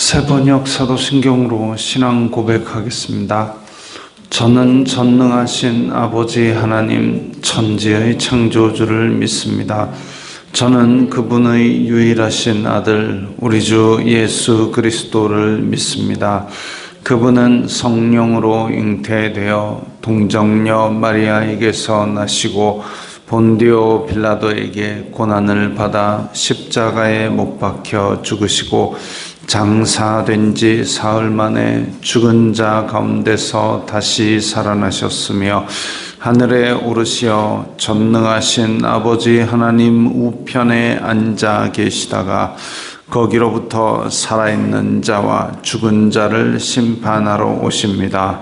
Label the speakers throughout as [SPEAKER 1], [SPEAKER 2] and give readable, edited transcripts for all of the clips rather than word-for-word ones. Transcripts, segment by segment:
[SPEAKER 1] 새번역 사도신경으로 신앙 고백하겠습니다. 저는 전능하신 아버지 하나님 천지의 창조주를 믿습니다. 저는 그분의 유일하신 아들 우리 주 예수 그리스도를 믿습니다. 그분은 성령으로 잉태되어 동정녀 마리아에게서 나시고 본디오 빌라도에게 고난을 받아 십자가에 못 박혀 죽으시고 장사된 지 사흘 만에 죽은 자 가운데서 다시 살아나셨으며 하늘에 오르시어 전능하신 아버지 하나님 우편에 앉아 계시다가 거기로부터 살아있는 자와 죽은 자를 심판하러 오십니다.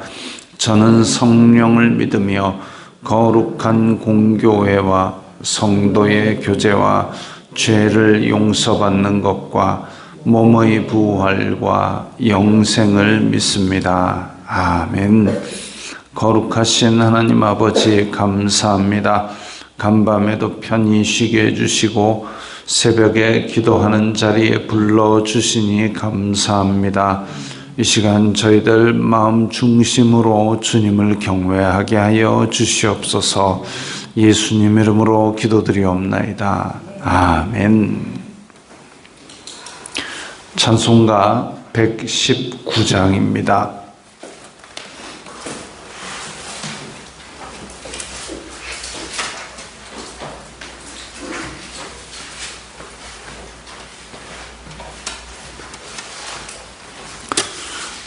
[SPEAKER 1] 저는 성령을 믿으며 거룩한 공교회와 성도의 교제와 죄를 용서받는 것과 몸의 부활과 영생을 믿습니다. 아멘. 거룩하신 하나님 아버지 감사합니다. 간밤에도 편히 쉬게 해주시고 새벽에 기도하는 자리에 불러주시니 감사합니다. 이 시간 저희들 마음 중심으로 주님을 경외하게 하여 주시옵소서. 예수님 이름으로 기도드리옵나이다. 아멘. 찬송가 119장입니다.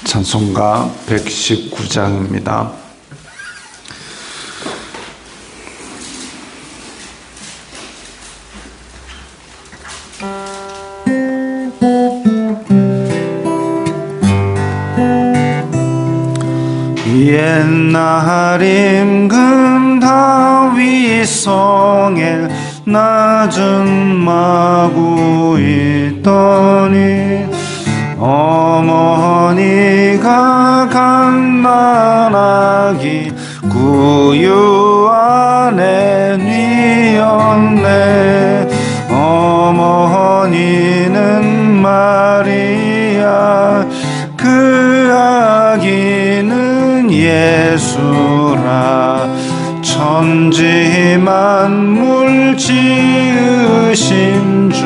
[SPEAKER 1] 찬송가 119장입니다. 옛날 임금 다윗 성에 낮은 마구 있더니 어머니가 갓난아기 구유 안에 뉘었네. 어머니는 마리아 그 아기는 예수라. 천지 만물 지으신 주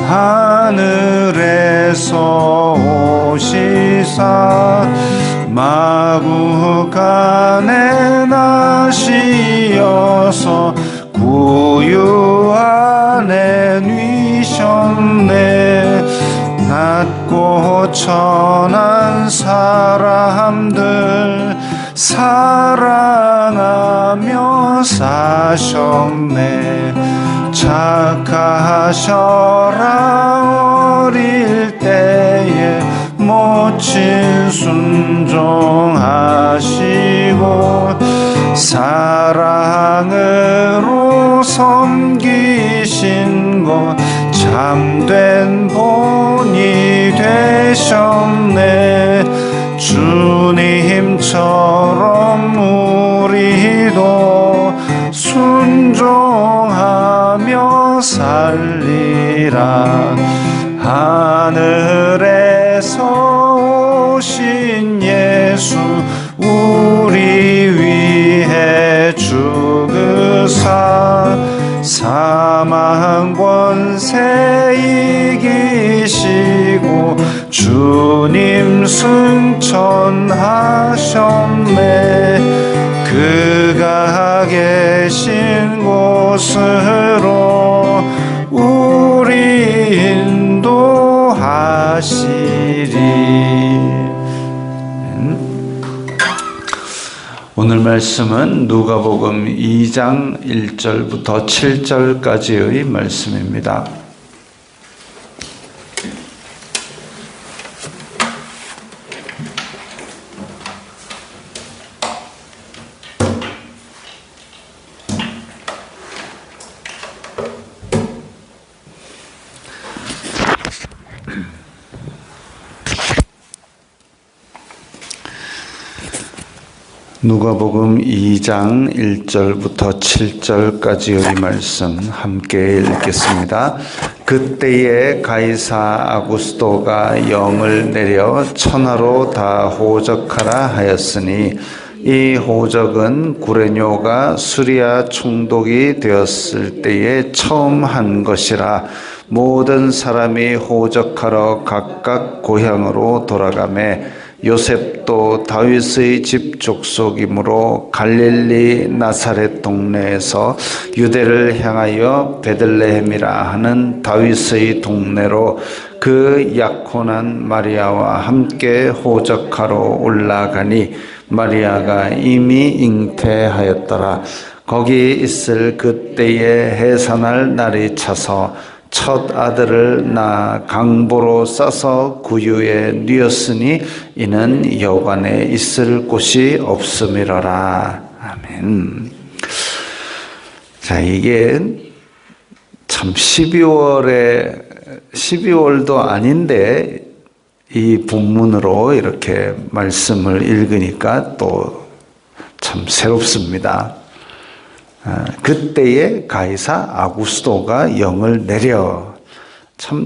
[SPEAKER 1] 하늘에서 오시사 마구간에 나시어서 구유 안에 뉘셨네. 낮고 천한 사람들 사랑하며 사셨네. 착하셔라 어릴 때에 모친 순종하시고 사랑으로 섬기신 것 참된 본이 되셨네. 주님처럼 우리도 순종하며 살리라. 하늘에서 오신 예수 우리 위해 죽으사 사망 권세 이기시고 주님 승천하셨네. 그가 계신 곳으로 우리 인도하시리. 오늘 말씀은 누가복음 2장 1절부터 7절까지의 말씀입니다. 누가복음 2장 1절부터 7절까지의 말씀 함께 읽겠습니다. 그때에 가이사 아구스도가 영을 내려 천하로 다 호적하라 하였으니 이 호적은 구레뇨가 수리아 총독이 되었을 때에 처음 한 것이라. 모든 사람이 호적하러 각각 고향으로 돌아가매 요셉도 다윗의 집 족속이므로 갈릴리 나사렛 동네에서 유대를 향하여 베들레헴이라 하는 다윗의 동네로 그 약혼한 마리아와 함께 호적하러 올라가니 마리아가 이미 잉태하였더라. 거기 있을 그때에 해산할 날이 차서 첫 아들을 낳아 강보로 싸서 구유에 뉘었으니 이는 여관에 있을 곳이 없음이로라. 아멘. 자, 이게 참 12월도 아닌데 이 본문으로 이렇게 말씀을 읽으니까 또 참 새롭습니다. 그때에 가이사 아구스도가 영을 내려. 참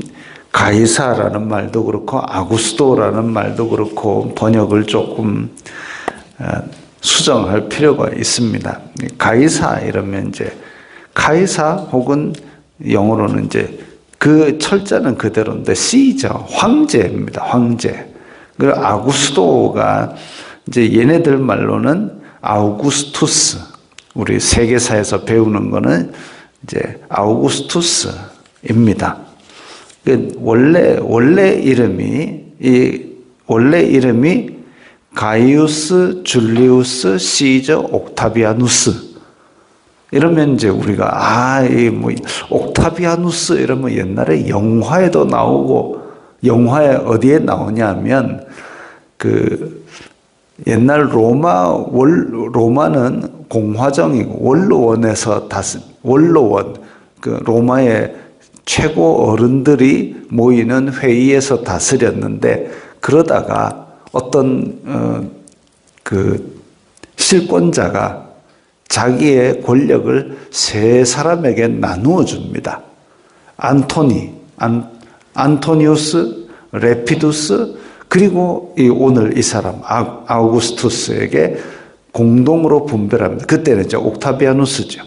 [SPEAKER 1] 가이사라는 말도 그렇고 아구스도라는 말도 그렇고 번역을 조금 수정할 필요가 있습니다. 가이사 이러면 이제 카이사 혹은 영어로는 이제 그 철자는 그대로인데 시저 황제입니다. 황제. 그리고 아구스도가 이제 얘네들 말로는 아우구스투스. 우리 세계사에서 배우는 거는 이제 아우구스투스입니다. 원래 이름이 가이우스 줄리우스 시저 옥타비아누스. 이러면 이제 우리가 옥타비아누스 이러면 옛날에 영화에도 나오고, 영화에 어디에 나오냐면 그 옛날 로마는 공화정이고 원로원 그 로마의 최고 어른들이 모이는 회의에서 다스렸는데, 그러다가 어떤 그 실권자가 자기의 권력을 세 사람에게 나누어 줍니다. 안토니우스, 레피두스, 그리고 오늘 이 사람 아우구스투스에게 공동으로 분배합니다. 그때는 이제 옥타비아누스죠.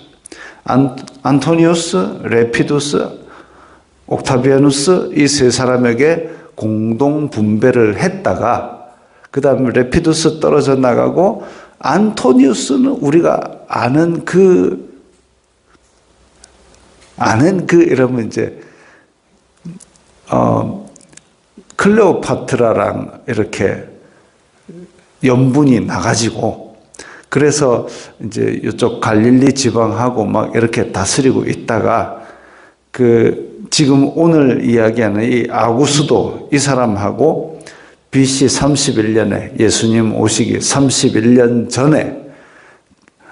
[SPEAKER 1] 안토니우스, 레피두스, 옥타비아누스 이 세 사람에게 공동 분배를 했다가 그 다음에 레피두스 떨어져 나가고 안토니우스는 우리가 아는 그 이러면 이제 클레오파트라랑 이렇게 연분이 나가지고, 그래서 이제 이쪽 갈릴리 지방하고 막 이렇게 다스리고 있다가 그 지금 오늘 이야기하는 이 아구스도 이 사람하고 BC 31년에 예수님 오시기 31년 전에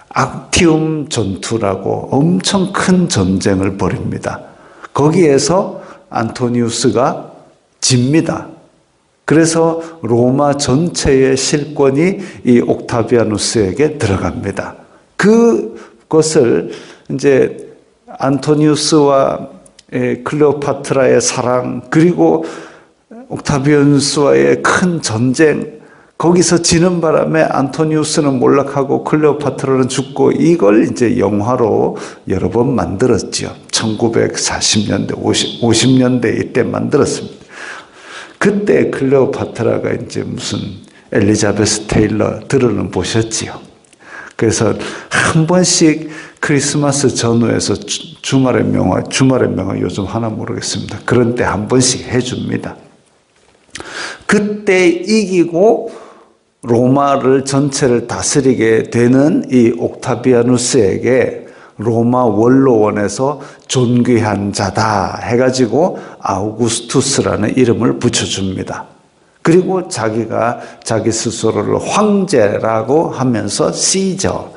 [SPEAKER 1] 악티움 전투라고 엄청 큰 전쟁을 벌입니다. 거기에서 안토니우스가 집니다. 그래서 로마 전체의 실권이 이 옥타비아누스에게 들어갑니다. 그것을 이제 안토니우스와 클레오파트라의 사랑, 그리고 옥타비아누스와의 큰 전쟁, 거기서 지는 바람에 안토니우스는 몰락하고 클레오파트라는 죽고, 이걸 이제 영화로 여러 번 만들었죠. 1940년대, 50년대 이때 만들었습니다. 그때 클레오파트라가 이제 무슨 엘리자베스 테일러 들어는 보셨지요. 그래서 한 번씩 크리스마스 전후에서 주말의 명화 요즘 하나 모르겠습니다. 그런 때 한 번씩 해줍니다. 그때 이기고 로마를 전체를 다스리게 되는 이 옥타비아누스에게 로마 원로원에서 존귀한 자다 해가지고 아우구스투스라는 이름을 붙여줍니다. 그리고 자기가 자기 스스로를 황제라고 하면서 시저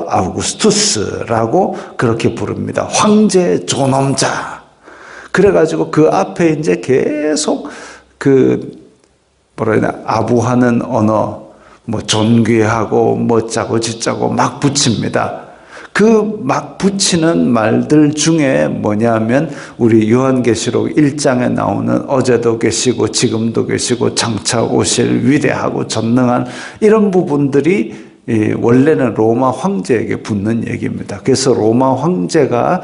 [SPEAKER 1] 아우구스투스라고 그렇게 부릅니다. 황제 존엄자. 그래가지고 그 앞에 이제 계속 아부하는 언어, 존귀하고 짜고 짓자고 막 붙입니다. 그 막 붙이는 말들 중에 뭐냐면 우리 요한계시록 1장에 나오는 어제도 계시고 지금도 계시고 장차 오실 위대하고 전능한 이런 부분들이 원래는 로마 황제에게 붙는 얘기입니다. 그래서 로마 황제가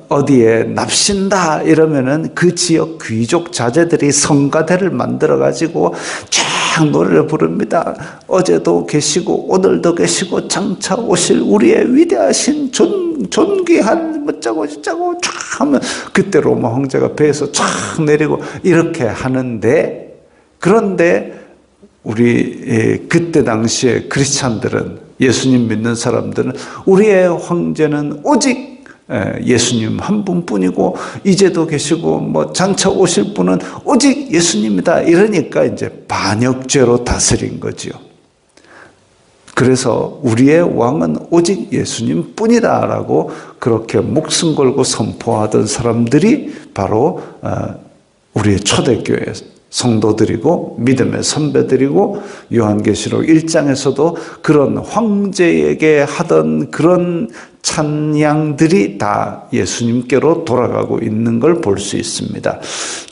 [SPEAKER 1] 어디에 납신다 이러면은 그 지역 귀족 자제들이 성가대를 만들어 가지고 쫙 노래를 부릅니다. 어제도 계시고 오늘도 계시고 장차 오실 우리의 위대하신 존귀한 뭐짜고 저짜고 쫙 하면 그때 로마 황제가 배에서 쫙 내리고 이렇게 하는데, 그런데 우리 그때 당시에 크리스찬들은, 예수님 믿는 사람들은 우리의 황제는 오직 예수님 한 분뿐이고 이제도 계시고 뭐 장차 오실 분은 오직 예수님이다 이러니까 이제 반역죄로 다스린 거지요. 그래서 우리의 왕은 오직 예수님 뿐이다라고 그렇게 목숨 걸고 선포하던 사람들이 바로 우리의 초대교회 성도들이고 믿음의 선배들이고, 요한계시록 1장에서도 그런 황제에게 하던 그런 찬양들이 다 예수님께로 돌아가고 있는 걸 볼 수 있습니다.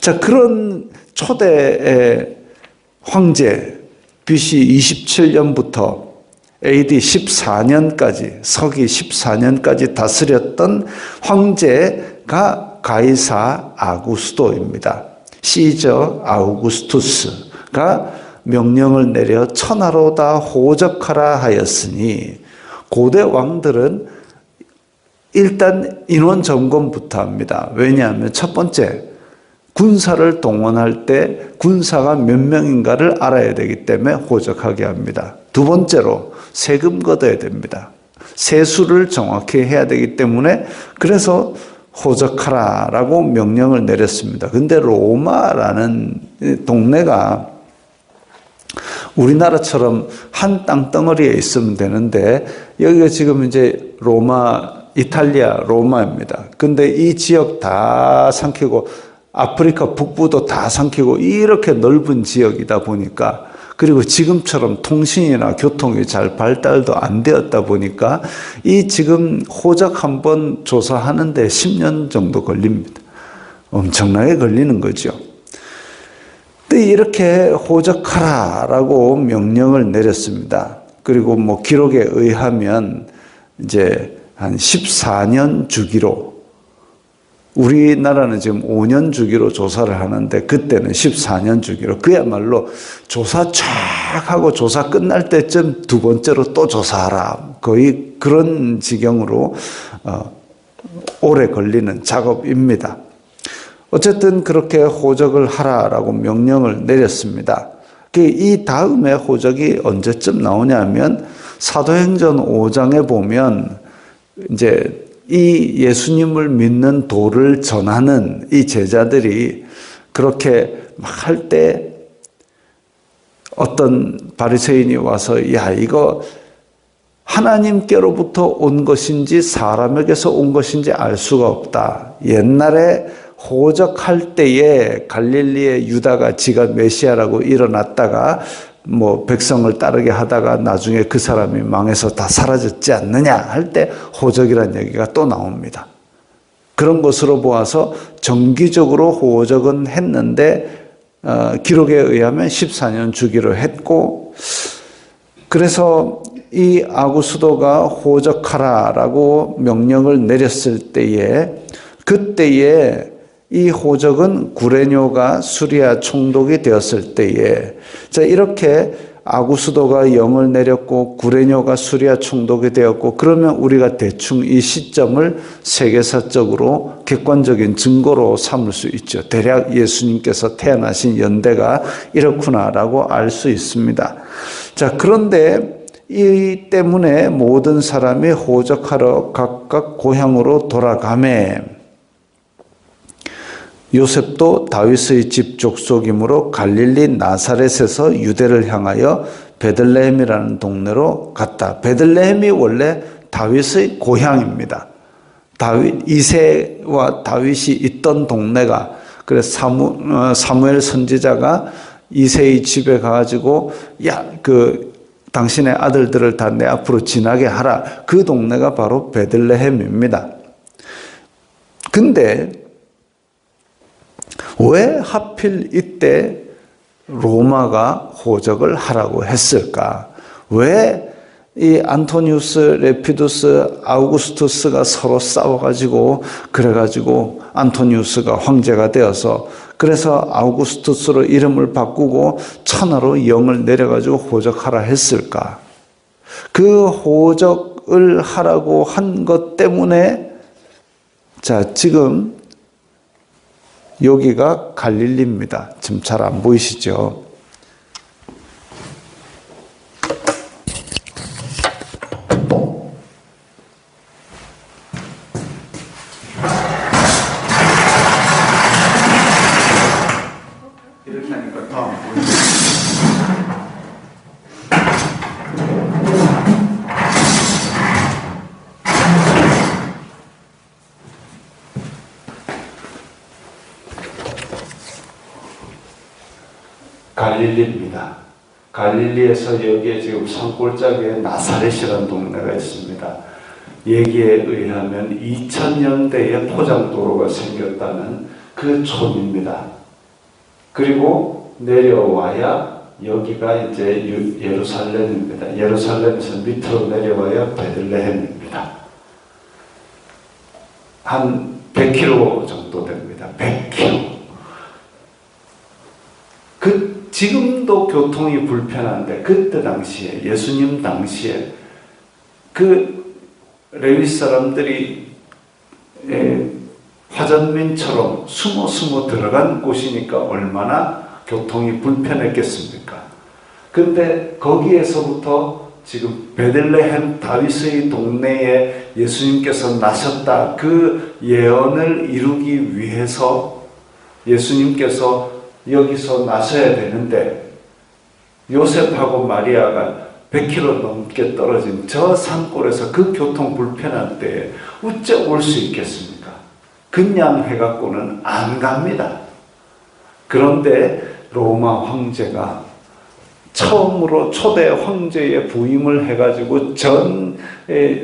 [SPEAKER 1] 자, 그런 초대의 황제, BC 27년부터 AD 14년까지, 서기 14년까지 다스렸던 황제가 가이사 아구스도입니다. 시저 아우구스투스가 명령을 내려 천하로 다 호적하라 하였으니, 고대 왕들은 일단 인원 점검부터 합니다. 왜냐하면 첫 번째, 군사를 동원할 때 군사가 몇 명인가를 알아야 되기 때문에 호적하게 합니다. 두 번째로 세금 걷어야 됩니다. 세수를 정확히 해야 되기 때문에 그래서 호적하라라고 명령을 내렸습니다. 근데 로마라는 동네가 우리나라처럼 한 땅덩어리에 있으면 되는데, 여기가 지금 이제 로마, 이탈리아 로마입니다. 근데 이 지역 다 삼키고 아프리카 북부도 다 삼키고 이렇게 넓은 지역이다 보니까, 그리고 지금처럼 통신이나 교통이 잘 발달도 안 되었다 보니까 이 지금 호적 한번 조사하는데 10년 정도 걸립니다. 엄청나게 걸리는 거죠. 근데 이렇게 호적하라라고 명령을 내렸습니다. 그리고 뭐 기록에 의하면 이제 한 14년 주기로, 우리나라는 지금 5년 주기로 조사를 하는데 그때는 14년 주기로, 그야말로 조사 쫙 하고 조사 끝날 때쯤 두 번째로 또 조사하라, 거의 그런 지경으로 오래 걸리는 작업입니다. 어쨌든 그렇게 호적을 하라라고 명령을 내렸습니다. 이 다음에 호적이 언제쯤 나오냐면 사도행전 5장에 보면 이제 이 예수님을 믿는 도를 전하는 이 제자들이 그렇게 막 할 때 어떤 바리새인이 와서, 야, 이거 하나님께로부터 온 것인지 사람에게서 온 것인지 알 수가 없다. 옛날에 호적할 때에 갈릴리의 유다가 지가 메시아라고 일어났다가 뭐 백성을 따르게 하다가 나중에 그 사람이 망해서 다 사라졌지 않느냐 할 때 호적이라는 얘기가 또 나옵니다. 그런 것으로 보아서 정기적으로 호적은 했는데 기록에 의하면 14년 주기로 했고, 그래서 이 아구스도가 호적하라라고 명령을 내렸을 때에, 그때에 이 호적은 구레뇨가 수리아 총독이 되었을 때에, 자, 이렇게 아구스도가 영을 내렸고 구레뇨가 수리아 총독이 되었고, 그러면 우리가 대충 이 시점을 세계사적으로 객관적인 증거로 삼을 수 있죠. 대략 예수님께서 태어나신 연대가 이렇구나라고 알 수 있습니다. 자, 그런데 이 때문에 모든 사람이 호적하러 각각 고향으로 돌아가매, 요셉도 다윗의 집 족속이므로 갈릴리 나사렛에서 유대를 향하여 베들레헴이라는 동네로 갔다. 베들레헴이 원래 다윗의 고향입니다. 이새와 다윗이 있던 동네가, 그래서 사무엘 선지자가 이새의 집에 가가지고, 야, 그 당신의 아들들을 다 내 앞으로 지나게 하라. 그 동네가 바로 베들레헴입니다. 근데 왜 하필 이때 로마가 호적을 하라고 했을까? 왜 이 안토니우스, 레피두스, 아우구스투스가 서로 싸워가지고 그래가지고 안토니우스가 황제가 되어서 그래서 아우구스투스로 이름을 바꾸고 천하로 영을 내려가지고 호적하라 했을까? 그 호적을 하라고 한 것 때문에 자 지금 여기가 갈릴리입니다. 지금 잘 안 보이시죠? 이렇게 하니까 더 안 보이죠? 갈릴리입니다. 갈릴리에서 여기에 지금 산골짜기에 나사렛이라는 동네가 있습니다. 얘기에 의하면 2000년대에 포장도로가 생겼다는 그 촌입니다. 그리고 내려와야 여기가 이제 예루살렘입니다. 예루살렘에서 밑으로 내려와야 베들레헴입니다. 한 100km 정도 됩니다. 100km. 지금도 교통이 불편한데 그때 당시에 예수님 당시에 그 레위 사람들이 화전민처럼 숨어 들어간 곳이니까 얼마나 교통이 불편했겠습니까? 근데 거기에서부터 지금 베들레헴 다윗의 동네에 예수님께서 나셨다 그 예언을 이루기 위해서 예수님께서 여기서 나서야 되는데 요셉하고 마리아가 100km 넘게 떨어진 저 산골에서 그 교통 불편한 때에 어째 올 수 있겠습니까? 그냥 해갖고는 안 갑니다. 그런데 로마 황제가 처음으로 초대 황제의 부임을 해가지고 전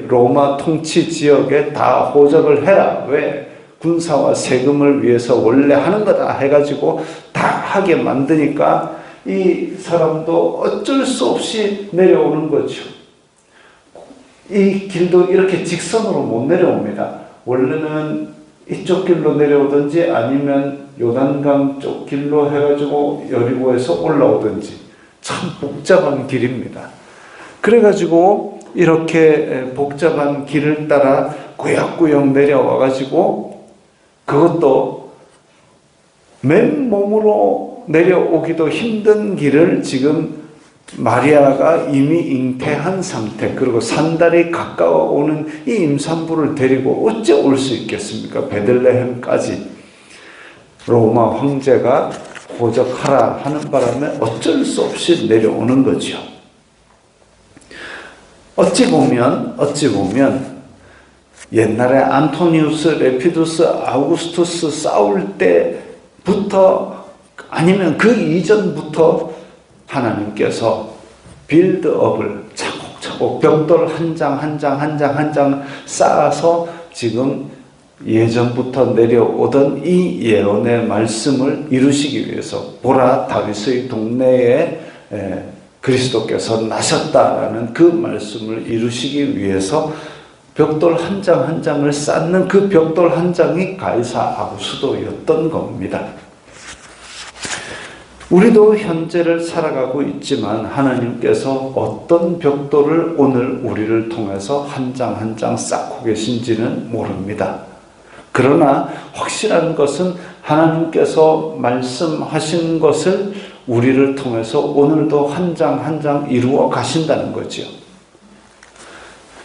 [SPEAKER 1] 로마 통치 지역에 다 호적을 해라. 왜? 군사와 세금을 위해서 원래 하는 거다 해가지고 다 하게 만드니까 이 사람도 어쩔 수 없이 내려오는 거죠. 이 길도 이렇게 직선으로 못 내려옵니다. 원래는 이쪽 길로 내려오든지 아니면 요단강 쪽 길로 해가지고 여리고에서 올라오든지 참 복잡한 길입니다. 그래가지고 이렇게 복잡한 길을 따라 꾸역꾸역 내려와가지고 그것도 맨몸으로 내려오기도 힘든 길을 지금 마리아가 이미 잉태한 상태 그리고 산달이 가까워오는 이 임산부를 데리고 어째 올 수 있겠습니까? 베들레헴까지 로마 황제가 호적하라 하는 바람에 어쩔 수 없이 내려오는 거죠. 어찌 보면 옛날에 안토니우스, 레피두스, 아우구스투스 싸울 때부터 아니면 그 이전부터 하나님께서 빌드업을 차곡차곡 벽돌 한 장 쌓아서 지금 예전부터 내려오던 이 예언의 말씀을 이루시기 위해서 보라 다윗의 동네에 그리스도께서 나셨다라는 그 말씀을 이루시기 위해서 벽돌 한 장을 쌓는 그 벽돌 한 장이 가이사 아구수도였던 겁니다. 우리도 현재를 살아가고 있지만 하나님께서 어떤 벽돌을 오늘 우리를 통해서 한 장 쌓고 계신지는 모릅니다. 그러나 확실한 것은 하나님께서 말씀하신 것을 우리를 통해서 오늘도 한 장 이루어 가신다는 거죠.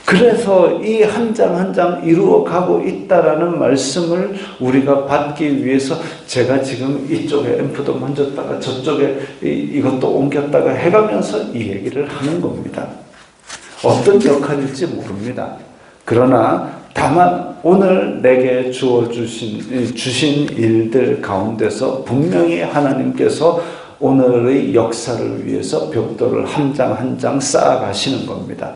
[SPEAKER 1] 그래서 이 한 장 이루어 가고 있다라는 말씀을 우리가 받기 위해서 제가 지금 이쪽에 앰프도 만졌다가 저쪽에 이것도 옮겼다가 해가면서 이 얘기를 하는 겁니다. 어떤 역할일지 모릅니다. 그러나 다만 오늘 내게 주신 일들 가운데서 분명히 하나님께서 오늘의 역사를 위해서 벽돌을 한 장 한 장 쌓아가시는 겁니다.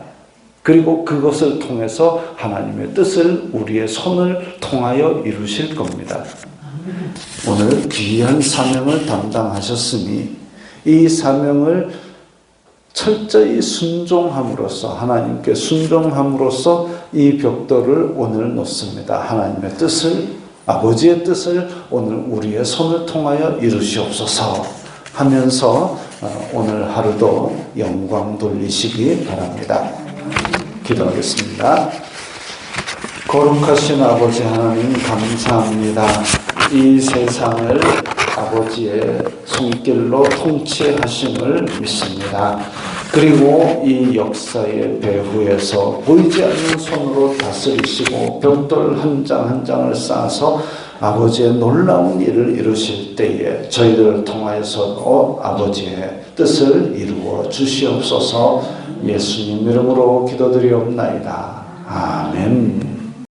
[SPEAKER 1] 그리고 그것을 통해서 하나님의 뜻을 우리의 손을 통하여 이루실 겁니다. 오늘 귀한 사명을 담당하셨으니 이 사명을 철저히 순종함으로써, 하나님께 순종함으로써 이 벽돌을 오늘 놓습니다. 하나님의 뜻을, 아버지의 뜻을 오늘 우리의 손을 통하여 이루시옵소서 하면서 오늘 하루도 영광 돌리시기 바랍니다. 기도하겠습니다. 거룩하신 아버지 하나님, 감사합니다. 이 세상을 아버지의 손길로 통치하심을 믿습니다. 그리고 이 역사의 배후에서 보이지 않는 손으로 다스리시고 벽돌 한 장 한 장을 쌓아서 아버지의 놀라운 일을 이루실 때에 저희들을 통하여서 아버지의 뜻을 이루어 주시옵소서. 예수님 이름으로 기도드리옵나이다. 아멘.